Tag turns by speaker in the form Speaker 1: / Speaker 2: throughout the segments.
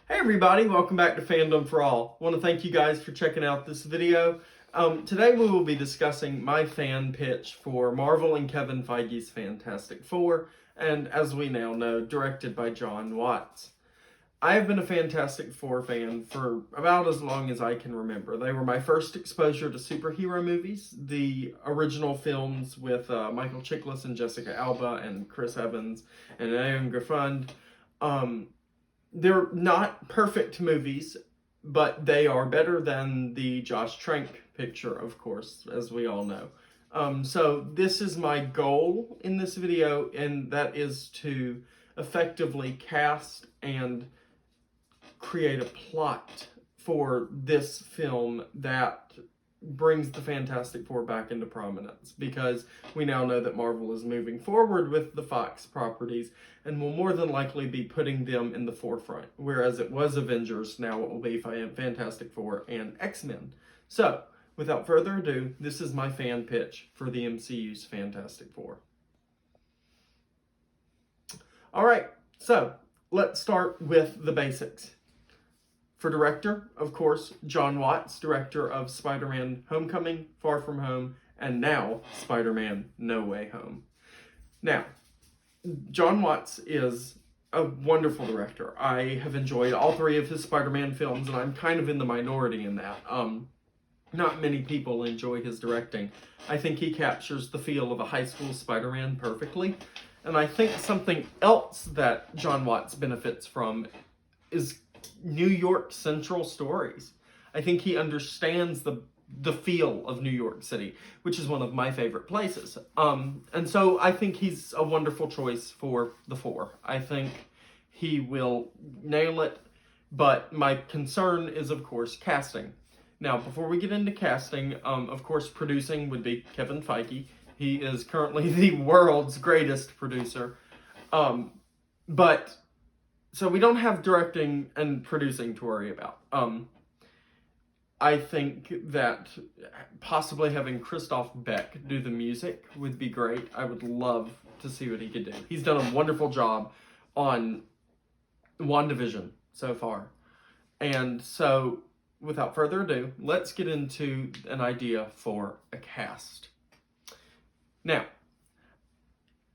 Speaker 1: Hey everybody, welcome back to Fandom for All. I want to thank you guys for checking out this video. Today we will be discussing my fan pitch for Marvel and Kevin Feige's Fantastic Four, and as we now know, directed by Jon Watts. I have been a Fantastic Four fan for about as long as I can remember. They were my first exposure to superhero movies. The original films with Michael Chiklis and Jessica Alba and Chris Evans and Ewan Griffin. They're not perfect movies, but they are better than the Josh Trank picture, of course, as we all know. So this is my goal in this video, and that is to effectively cast and create a plot for this film that brings the Fantastic Four back into prominence, because we now know that Marvel is moving forward with the Fox properties and will more than likely be putting them in the forefront. Whereas it was Avengers, now it will be Fantastic Four and X-Men. So, without further ado, this is my fan pitch for the MCU's Fantastic Four. Alright, so let's start with the basics. For director, of course, Jon Watts, director of SpiderMan Homecoming, Far From Home, and now Spider-Man No Way Home. Now, Jon Watts is a wonderful director. I have enjoyed all three of his Spider-Man films, and I'm kind of in the minority in that. Not many people enjoy his directing. I think he captures the feel of a high school Spider-Man perfectly. And I think something else that Jon Watts benefits from is New York Central stories. I think he understands the feel of New York City, which is one of my favorite places. And so I think he's a wonderful choice for the four. I think he will nail it, but my concern is, of course, casting. Now, before we get into casting, of course, producing would be Kevin Feige. He is currently the world's greatest producer. So we don't have directing and producing to worry about. I think that possibly having Christoph Beck do the music would be great. I would love to see what he could do. He's done a wonderful job on WandaVision so far. And so, without further ado, let's get into an idea for a cast. Now,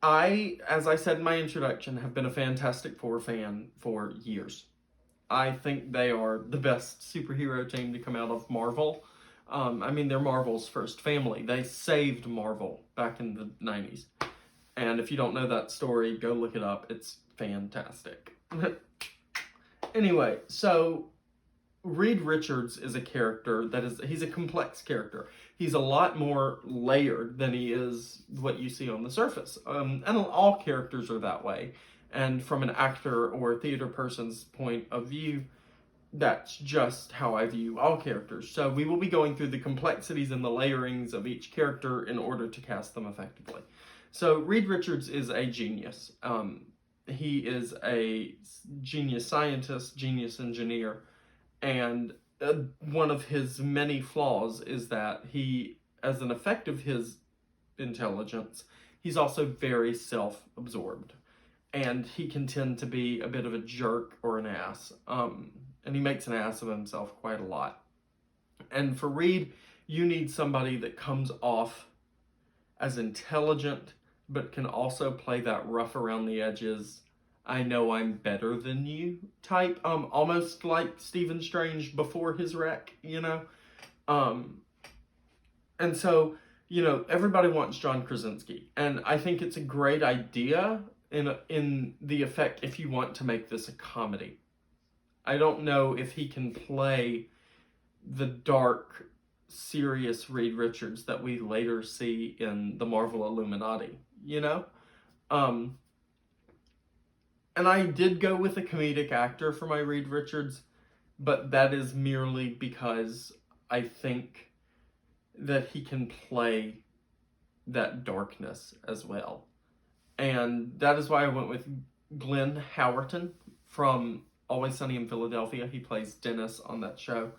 Speaker 1: as I said in my introduction, have been a Fantastic Four fan for years. I think they are the best superhero team to come out of Marvel. They're Marvel's first family. They saved Marvel back in the 90s. And if you don't know that story, go look it up. It's fantastic. Anyway, so Reed Richards is a character he's a complex character. He's a lot more layered than he is what you see on the surface. And all characters are that way. And from an actor or theater person's point of view, that's just how I view all characters. So we will be going through the complexities and the layerings of each character in order to cast them effectively. So Reed Richards is a genius. He is a genius scientist, genius engineer. And one of his many flaws is that he, as an effect of his intelligence, he's also very self-absorbed. And he can tend to be a bit of a jerk or an ass. And he makes an ass of himself quite a lot. And for Reed, you need somebody that comes off as intelligent, but can also play that rough around the edges, I know I'm better than you type, almost like Stephen Strange before his wreck, And so, everybody wants John Krasinski, and I think it's a great idea in the effect if you want to make this a comedy. I don't know if he can play the dark, serious Reed Richards that we later see in the Marvel Illuminati, And I did go with a comedic actor for my Reed Richards, but that is merely because I think that he can play that darkness as well. And that is why I went with Glenn Howerton from Always Sunny in Philadelphia. He plays Dennis on that show.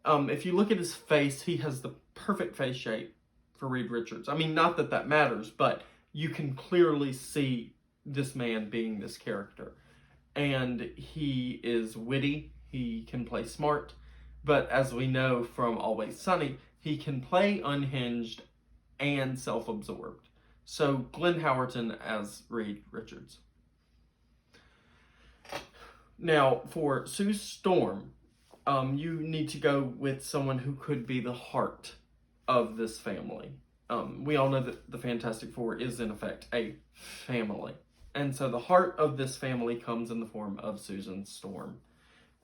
Speaker 1: If you look at his face, he has the perfect face shape for Reed Richards. Not that that matters, but you can clearly see this man being this character. and he is witty, he can play smart, but as we know from Always Sunny, he can play unhinged and self-absorbed. So Glenn Howerton as Reed Richards. Now, for Sue Storm, you need to go with someone who could be the heart of this family. We all know that the Fantastic Four is, in effect, a family. And so the heart of this family comes in the form of Susan Storm.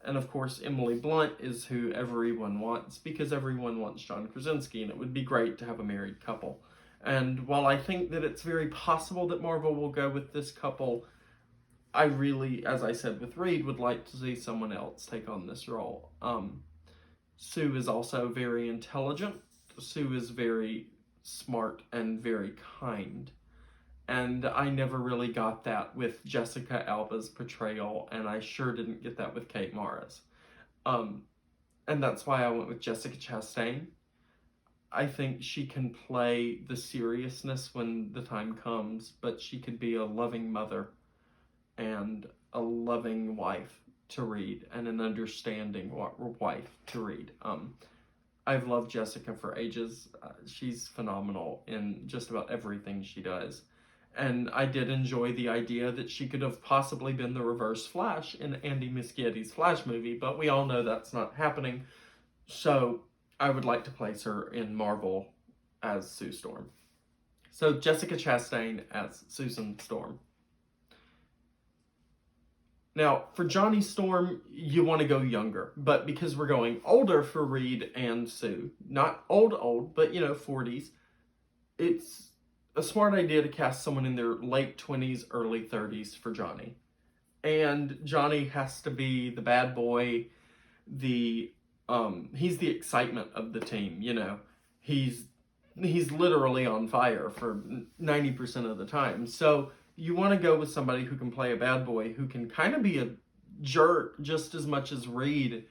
Speaker 1: And of course, Emily Blunt is who everyone wants, because everyone wants John Krasinski, and it would be great to have a married couple. And while I think that it's very possible that Marvel will go with this couple, I really, as I said with Reed, would like to see someone else take on this role. Sue is also very intelligent. Sue is very smart and very kind. And I never really got that with Jessica Alba's portrayal, and I sure didn't get that with Kate Mara's. And that's why I went with Jessica Chastain. I think she can play the seriousness when the time comes, but she could be a loving mother and a loving wife to Reed, and an understanding wife to Reed. I've loved Jessica for ages. She's phenomenal in just about everything she does. And I did enjoy the idea that she could have possibly been the Reverse Flash in Andy Muschietti's Flash movie, but we all know that's not happening. So I would like to place her in Marvel as Sue Storm. So Jessica Chastain as Susan Storm. Now, for Johnny Storm, you want to go younger, but because we're going older for Reed and Sue, not old, but 40s, it's a smart idea to cast someone in their late 20s, early 30s for Johnny. And Johnny has to be the bad boy, he's the excitement of the team, He's literally on fire for 90% of the time. So you want to go with somebody who can play a bad boy, who can kind of be a jerk just as much as Reed,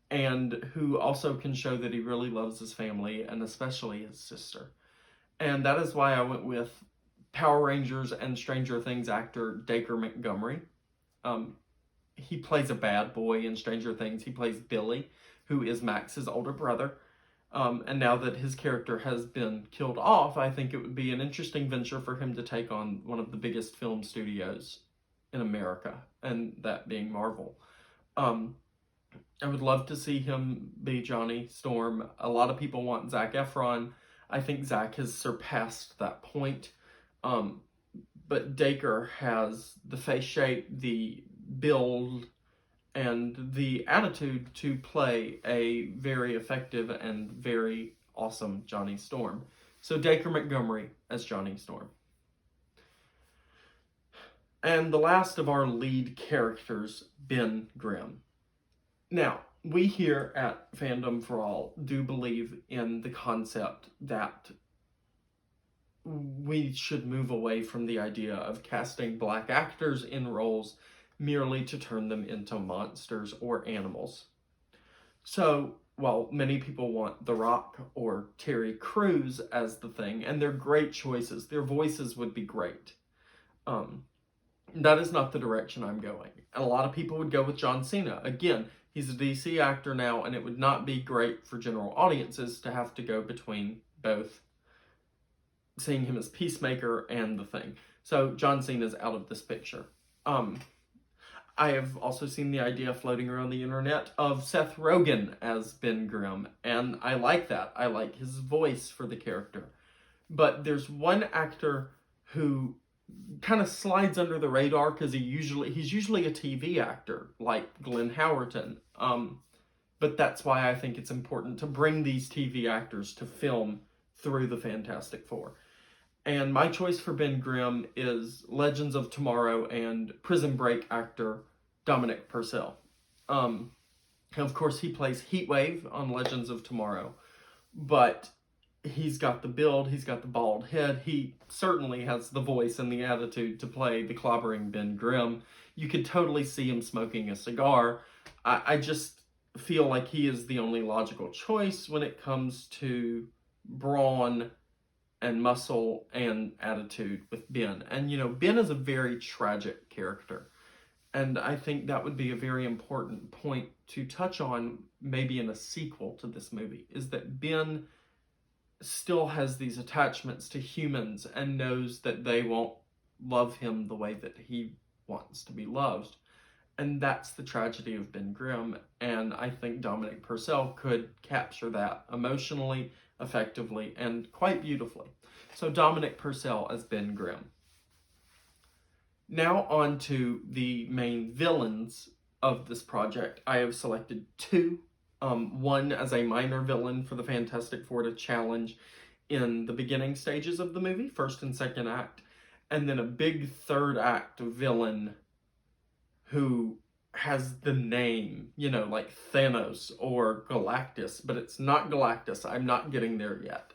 Speaker 1: and who also can show that he really loves his family, and especially his sister. And that is why I went with Power Rangers and Stranger Things actor Dacre Montgomery. He plays a bad boy in Stranger Things. He plays Billy, who is Max's older brother. And now that his character has been killed off, I think it would be an interesting venture for him to take on one of the biggest film studios in America, and that being Marvel. I would love to see him be Johnny Storm. A lot of people want Zac Efron. I think Zac has surpassed that point. But Dacre has the face shape, the build, and the attitude to play a very effective and very awesome Johnny Storm. So Dacre Montgomery as Johnny Storm. And the last of our lead characters, Ben Grimm. Now, we here at Fandom for All do believe in the concept that we should move away from the idea of casting black actors in roles merely to turn them into monsters or animals. So, while many people want The Rock or Terry Crews as the thing, and they're great choices, their voices would be great. That is not the direction I'm going. And a lot of people would go with John Cena. Again, he's a DC actor now, and it would not be great for general audiences to have to go between both seeing him as Peacemaker and the Thing. So John Cena's out of this picture. I have also seen the idea floating around the internet of Seth Rogen as Ben Grimm, and I like that. I like his voice for the character. But there's one actor who kind of slides under the radar because he's usually a TV actor, like Glenn Howerton. But that's why I think it's important to bring these TV actors to film through the Fantastic Four. And my choice for Ben Grimm is Legends of Tomorrow and Prison Break actor Dominic Purcell. Of course, he plays Heatwave on Legends of Tomorrow, but he's got the build, he's got the bald head, he certainly has the voice and the attitude to play the clobbering Ben Grimm. You could totally see him smoking a cigar. I just feel like he is the only logical choice when it comes to brawn and muscle and attitude with Ben. And Ben is a very tragic character. And I think that would be a very important point to touch on maybe in a sequel to this movie, is that Ben still has these attachments to humans and knows that they won't love him the way that he wants to be loved. And that's the tragedy of Ben Grimm, and I think Dominic Purcell could capture that emotionally, effectively, and quite beautifully. So Dominic Purcell as Ben Grimm. Now on to the main villains of this project. I have selected two. One as a minor villain for the Fantastic Four to challenge in the beginning stages of the movie, first and second act, and then a big third act villain who has the name, like Thanos or Galactus, but it's not Galactus. I'm not getting there yet.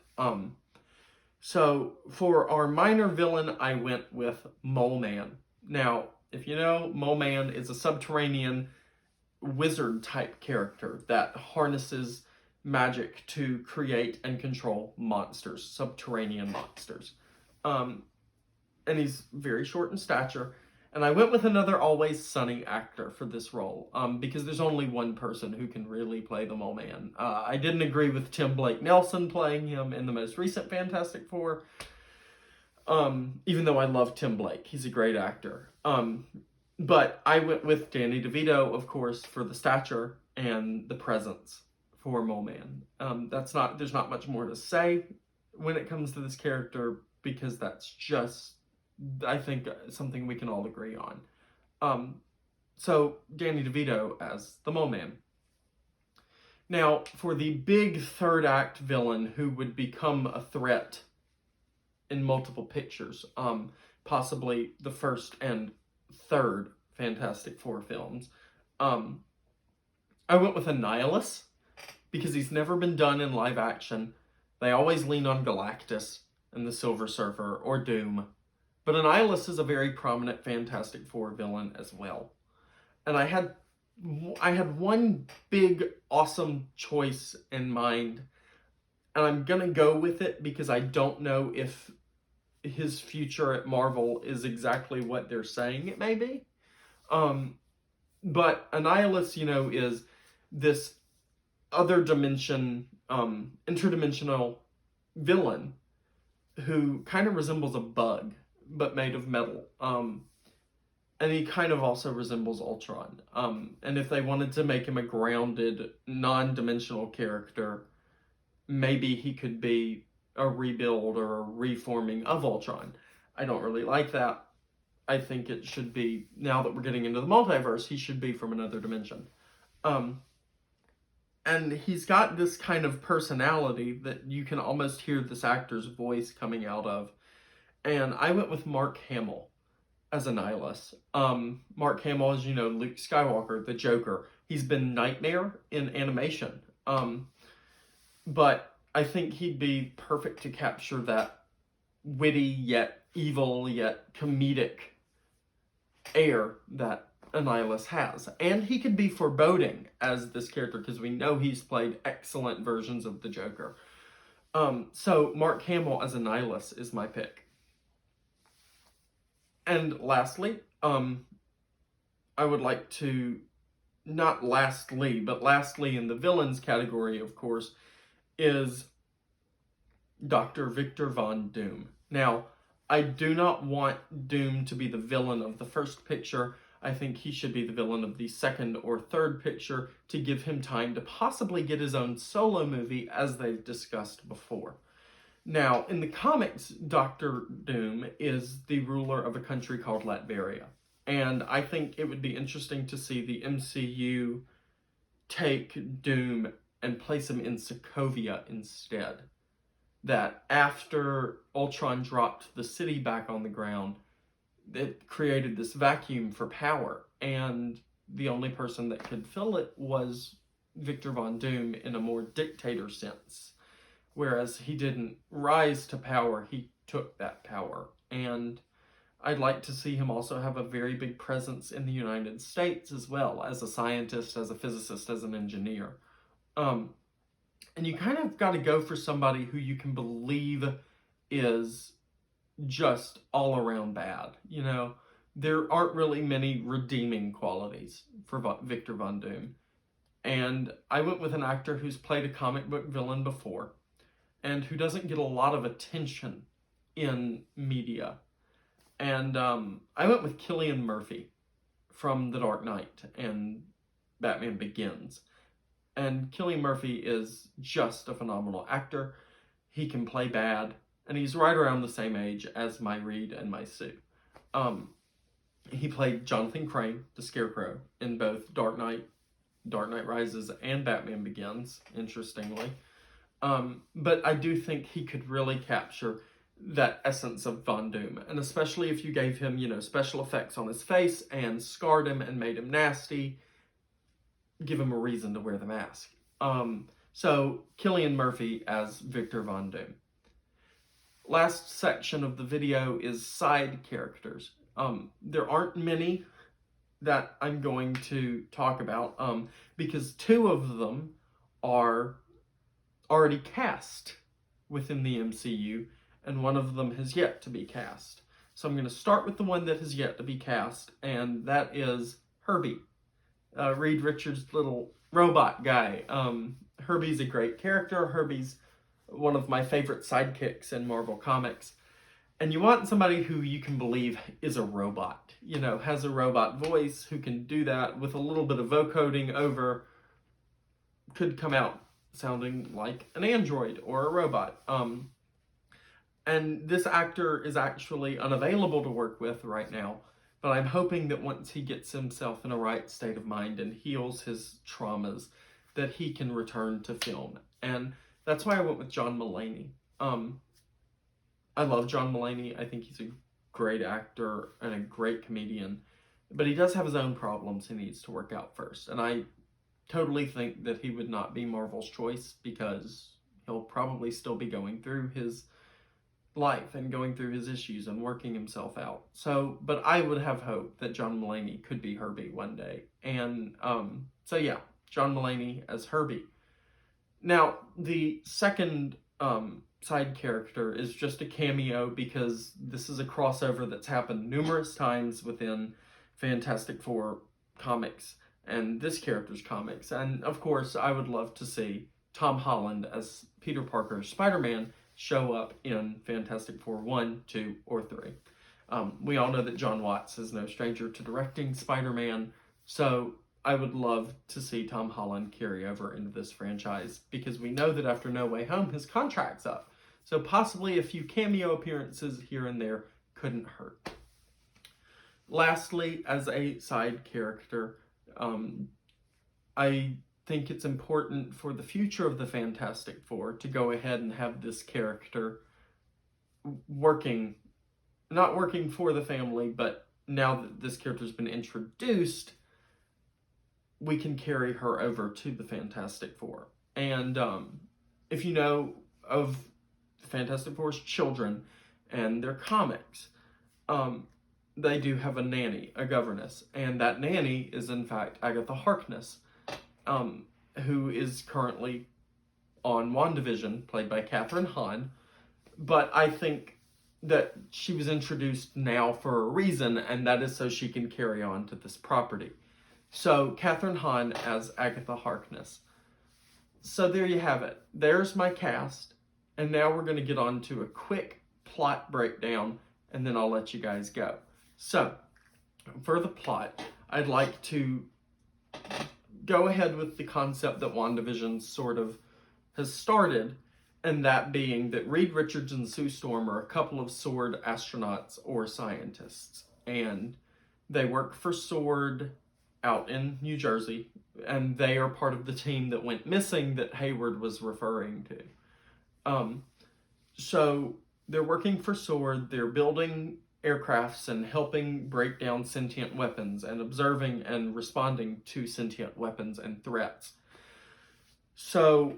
Speaker 1: So for our minor villain, I went with Mole Man. Now, if you know, Mole Man is a subterranean wizard type character that harnesses magic to create and control monsters, subterranean monsters. And he's very short in stature. And I went with another Always Sunny actor for this role, because there's only one person who can really play the Mole Man. I didn't agree with Tim Blake Nelson playing him in the most recent Fantastic Four, even though I love Tim Blake. He's a great actor. But I went with Danny DeVito, of course, for the stature and the presence for Mole Man. There's not much more to say when it comes to this character, because that's just, I think, something we can all agree on. So Danny DeVito as the Mole Man. Now, for the big third act villain who would become a threat in multiple pictures, possibly the first and third Fantastic Four films, I went with Annihilus, because he's never been done in live action. They always lean on Galactus and the Silver Surfer or Doom. But Annihilus is a very prominent Fantastic Four villain as well. And I had one big, awesome choice in mind. And I'm going to go with it because I don't know if his future at Marvel is exactly what they're saying it may be. But Annihilus, is this other dimension, interdimensional villain who kind of resembles a bug, but made of metal. And he kind of also resembles Ultron. And if they wanted to make him a grounded, non-dimensional character, maybe he could be a rebuild or a reforming of Ultron. I don't really like that. I think it should be, now that we're getting into the multiverse, he should be from another dimension. And he's got this kind of personality that you can almost hear this actor's voice coming out of. And I went with Mark Hamill as Annihilus. Mark Hamill is, Luke Skywalker, the Joker. He's been Nightmare in animation. But I think he'd be perfect to capture that witty yet evil yet comedic air that Annihilus has. And he could be foreboding as this character, because we know he's played excellent versions of the Joker. So Mark Hamill as Annihilus is my pick. And lastly, I would like to, not lastly, but lastly in the villains category, of course, is Dr. Victor Von Doom. Now, I do not want Doom to be the villain of the first picture. I think he should be the villain of the second or third picture to give him time to possibly get his own solo movie, as they've discussed before. Now, in the comics, Dr. Doom is the ruler of a country called Latveria. And I think it would be interesting to see the MCU take Doom and place him in Sokovia instead. That after Ultron dropped the city back on the ground, it created this vacuum for power, and the only person that could fill it was Victor Von Doom in a more dictator sense. Whereas he didn't rise to power, he took that power. And I'd like to see him also have a very big presence in the United States as well, as a scientist, as a physicist, as an engineer. And you kind of got to go for somebody who you can believe is just all around bad, there aren't really many redeeming qualities for Victor Von Doom. And I went with an actor who's played a comic book villain before and who doesn't get a lot of attention in media. And I went with Cillian Murphy from The Dark Knight and Batman Begins. And Cillian Murphy is just a phenomenal actor. He can play bad, and he's right around the same age as my Reed and my Sue. He played Jonathan Crane, the Scarecrow, in both Dark Knight Rises, and Batman Begins, interestingly. But I do think he could really capture that essence of Von Doom, and especially if you gave him, special effects on his face and scarred him and made him nasty, give him a reason to wear the mask. So Cillian Murphy as Victor Von Doom. Last section of the video is side characters. There aren't many that I'm going to talk about because two of them are already cast within the MCU, and one of them has yet to be cast. So I'm going to start with the one that has yet to be cast, and that is Herbie, Reed Richards' little robot guy. Herbie's a great character. Herbie's one of my favorite sidekicks in Marvel Comics. And you want somebody who you can believe is a robot, has a robot voice, who can do that with a little bit of vocoding over, could come out sounding like an android or a robot. And this actor is actually unavailable to work with right now, but I'm hoping that once he gets himself in a right state of mind and heals his traumas, that he can return to film. And that's why I went with John Mulaney. I love John Mulaney. I think he's a great actor and a great comedian, but he does have his own problems he needs to work out first. And I totally think that he would not be Marvel's choice because he'll probably still be going through his life and going through his issues and working himself out. But I would have hope that John Mulaney could be Herbie one day. And so yeah, John Mulaney as Herbie. Now, the second side character is just a cameo because this is a crossover that's happened numerous times within Fantastic Four comics and this character's comics. And of course, I would love to see Tom Holland as Peter Parker's Spider-Man show up in Fantastic Four 1, 2, or 3. We all know that John Watts is no stranger to directing Spider-Man, so I would love to see Tom Holland carry over into this franchise because we know that after No Way Home, his contract's up. So possibly a few cameo appearances here and there couldn't hurt. Lastly, as a side character, I think it's important for the future of the Fantastic Four to go ahead and have this character not working for the family, but now that this character's been introduced, we can carry her over to the Fantastic Four. And if you know of the Fantastic Four's children and their comics, they do have a nanny, a governess, and that nanny is in fact Agatha Harkness, who is currently on WandaVision, played by Kathryn Hahn. But I think that she was introduced now for a reason, and that is so she can carry on to this property. So Kathryn Hahn as Agatha Harkness. So there you have it. There's my cast, and now we're going to get on to a quick plot breakdown, and then I'll let you guys go. So, for the plot, I'd like to go ahead with the concept that WandaVision sort of has started, and that being that Reed Richards and Sue Storm are a couple of SWORD astronauts or scientists, and they work for SWORD out in New Jersey, and they are part of the team that went missing that Hayward was referring to. So they're working for SWORD, they're building aircrafts and helping break down sentient weapons and observing and responding to sentient weapons and threats. So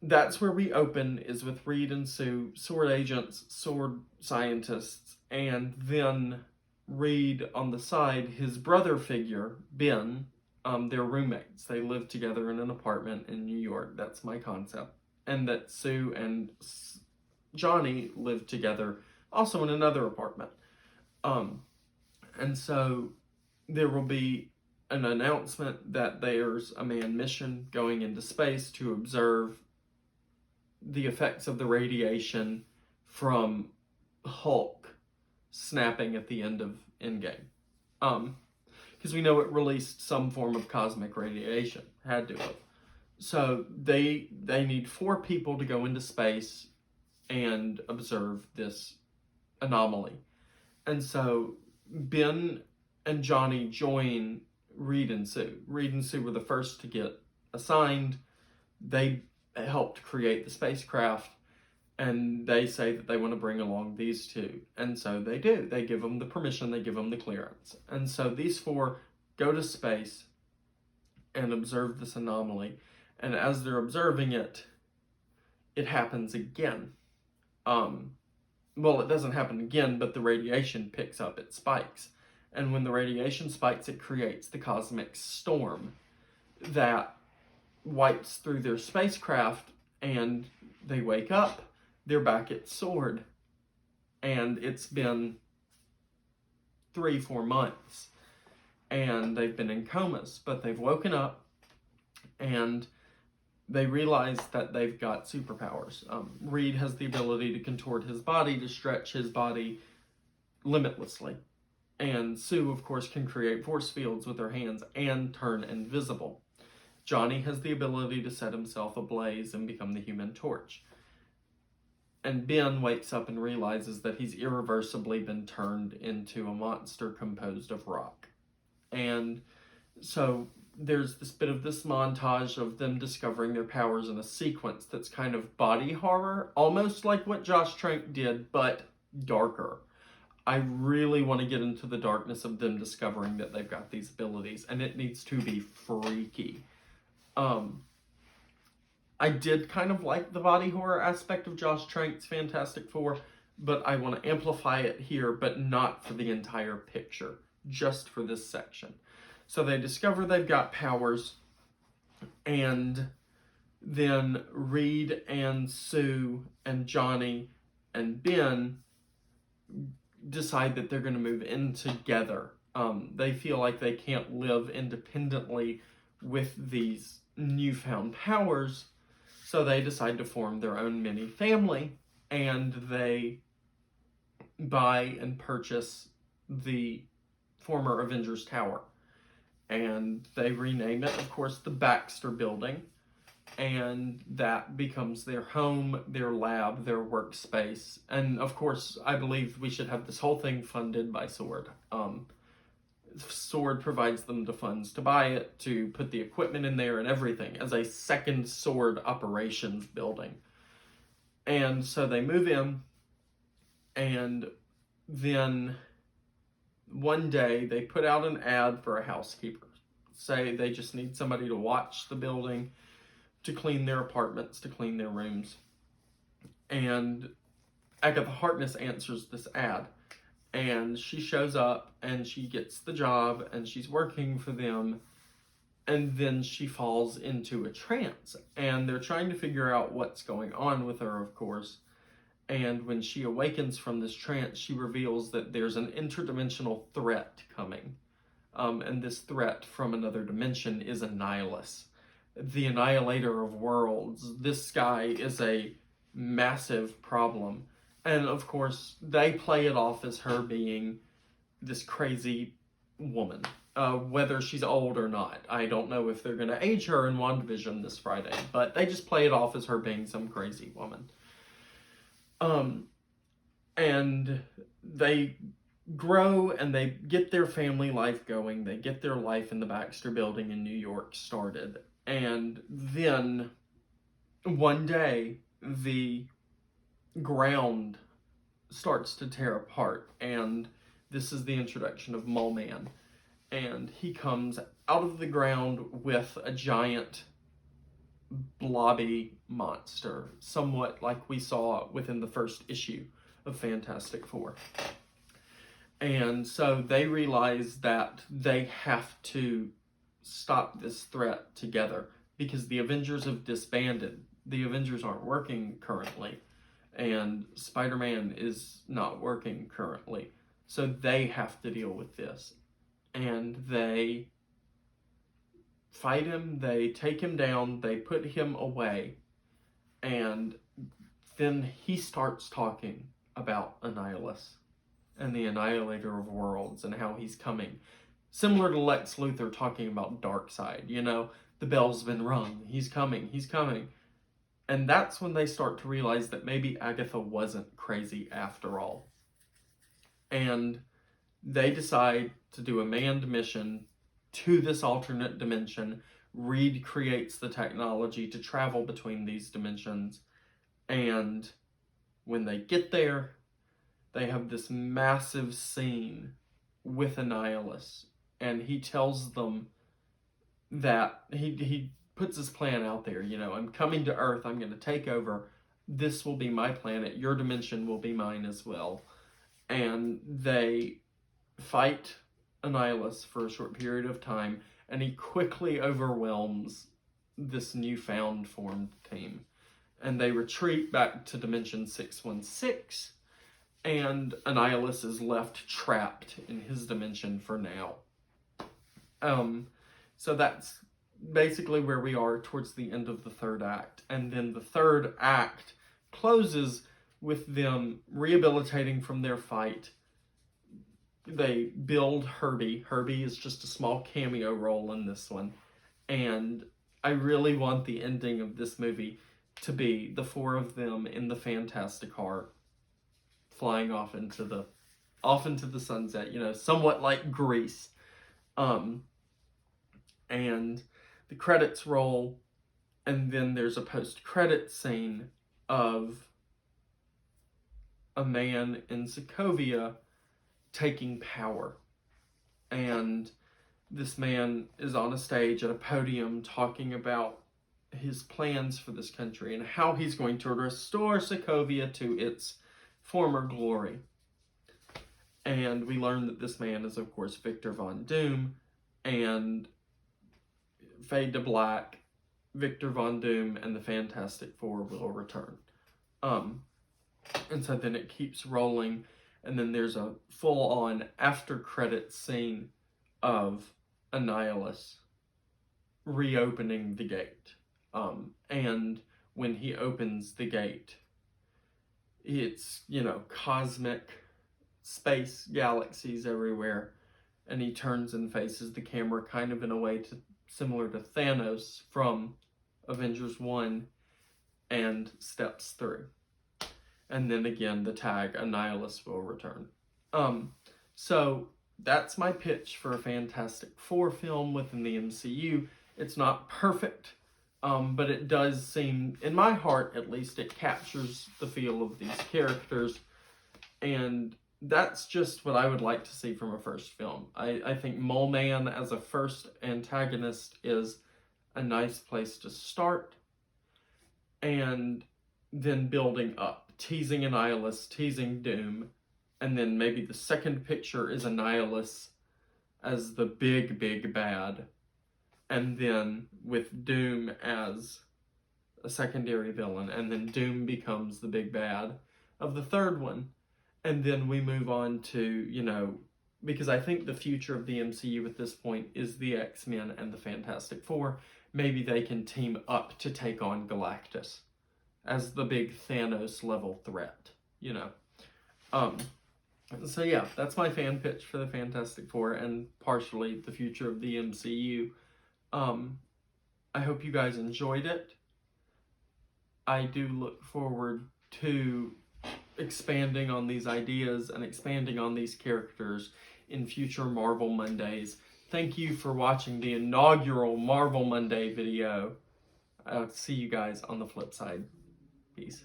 Speaker 1: that's where we open, is with Reed and Sue, SWORD agents, SWORD scientists, and then Reed on the side, his brother figure, Ben, they're roommates. They live together in an apartment in New York. That's my concept. And that Sue and Johnny live together also in another apartment. And so there will be an announcement that there's a manned mission going into space to observe the effects of the radiation from Hulk snapping at the end of Endgame. Because we know it released some form of cosmic radiation. Had to have. So they need 4 people to go into space and observe this anomaly. And so Ben and Johnny join Reed and Sue. Reed and Sue were the first to get assigned. They helped create the spacecraft, and they say that they want to bring along these 2. And so they do. They give them the permission, they give them the clearance. And so these 4 go to space and observe this anomaly. And as they're observing it, it happens again. Well, it doesn't happen again, but the radiation picks up, it spikes. And when the radiation spikes, it creates the cosmic storm that wipes through their spacecraft, and they wake up, they're back at Sword. And it's been 3-4 months, and they've been in comas, but they've woken up, and they realize that they've got superpowers. Reed has the ability to contort his body, to stretch his body limitlessly. And Sue, of course, can create force fields with her hands and turn invisible. Johnny has the ability to set himself ablaze and become the Human Torch. And Ben wakes up and realizes that he's irreversibly been turned into a monster composed of rock. And so there's this bit of this montage of them discovering their powers in a sequence that's kind of body horror, almost like what Josh Trank did, but darker. I really want to get into the darkness of them discovering that they've got these abilities, and it needs to be freaky. I did kind of like the body horror aspect of Josh Trank's Fantastic Four, but I want to amplify it here, but not for the entire picture, just for this section. So they discover they've got powers, and then Reed and Sue and Johnny and Ben decide that they're going to move in together. They feel like they can't live independently with these newfound powers, so they decide to form their own mini family, and they buy and purchase the former Avengers Tower. And they rename it, of course, the Baxter Building, and that becomes their home, their lab, their workspace. And of course, I believe we should have this whole thing funded by Sword. Sword provides them the funds to buy it, to put the equipment in there and everything, as a second Sword operations building. And so they move in, and then one day they put out an ad for a housekeeper. Say they just need somebody to watch the building, to clean their apartments, to clean their rooms. And Agatha Harkness answers this ad, and she shows up and she gets the job and she's working for them, and then she falls into a trance, and they're trying to figure out what's going on with her, of course. And when she awakens from this trance, she reveals that there's an interdimensional threat coming. And this threat from another dimension is Annhilus, the annihilator of worlds. This guy is a massive problem. And of course, they play it off as her being this crazy woman, whether she's old or not. I don't know if they're going to age her in WandaVision this Friday, but they just play it off as her being some crazy woman. And they grow and they get their family life going. They get their life in the Baxter Building in New York started. And then one day, the ground starts to tear apart. And this is the introduction of Mole Man. And he comes out of the ground with a giant blobby monster, somewhat like we saw within the first issue of Fantastic Four. And so they realize that they have to stop this threat together, because the Avengers have disbanded. The Avengers aren't working currently, and SpiderMan is not working currently. So they have to deal with this. And they fight him, they take him down, they put him away, and then he starts talking about Annihilus and the Annihilator of Worlds and how he's coming. Similar to Lex Luthor talking about Darkseid, you know, the bell's been rung, he's coming, he's coming. And that's when they start to realize that maybe Agatha wasn't crazy after all. And they decide to do a manned mission to this alternate dimension. Reed creates the technology to travel between these dimensions. And when they get there, they have this massive scene with Annihilus. And he tells them that he puts his plan out there. You know, I'm coming to Earth. I'm going to take over. This will be my planet. Your dimension will be mine as well. And they fight Annihilus for a short period of time, and he quickly overwhelms this newfound formed team. And they retreat back to Dimension 616, and Annihilus is left trapped in his dimension for now. So that's basically where we are towards the end of the third act. And then the third act closes with them rehabilitating from their fight. They build Herbie. Herbie is just a small cameo role in this one. And I really want the ending of this movie to be the four of them in the Fantastic Car flying off into the sunset, you know, somewhat like Grease. And the credits roll, and then there's a post-credit scene of a man in Sokovia taking power. And this man is on a stage at a podium talking about his plans for this country and how he's going to restore Sokovia to its former glory. And we learn that this man is, of course, Victor Von Doom, and fade to black, Victor Von Doom and the Fantastic Four will return. And so then it keeps rolling, and then there's a full-on after-credits scene of Annihilus reopening the gate. And when he opens the gate, it's, you know, cosmic space galaxies everywhere, and he turns and faces the camera kind of in a way similar to Thanos from Avengers 1 and steps through. And then again, the tag Annihilus will return. So that's my pitch for a Fantastic Four film within the MCU. It's not perfect, but it does seem, in my heart at least, it captures the feel of these characters. And that's just what I would like to see from a first film. I think Mole Man as a first antagonist is a nice place to start, and then building up, teasing Annihilus, teasing Doom, and then maybe the second picture is Annihilus as the big bad, and then with Doom as a secondary villain, and then Doom becomes the big bad of the third one. And then we move on to, you know, because I think the future of the MCU at this point is the X-Men and the Fantastic Four. Maybe they can team up to take on Galactus as the big Thanos-level threat, you know. So yeah, that's my fan pitch for the Fantastic Four and partially the future of the MCU. I hope you guys enjoyed it. I do look forward to expanding on these ideas and expanding on these characters in future Marvel Mondays. Thank you for watching the inaugural Marvel Monday video. I'll see you guys on the flip side. Peace.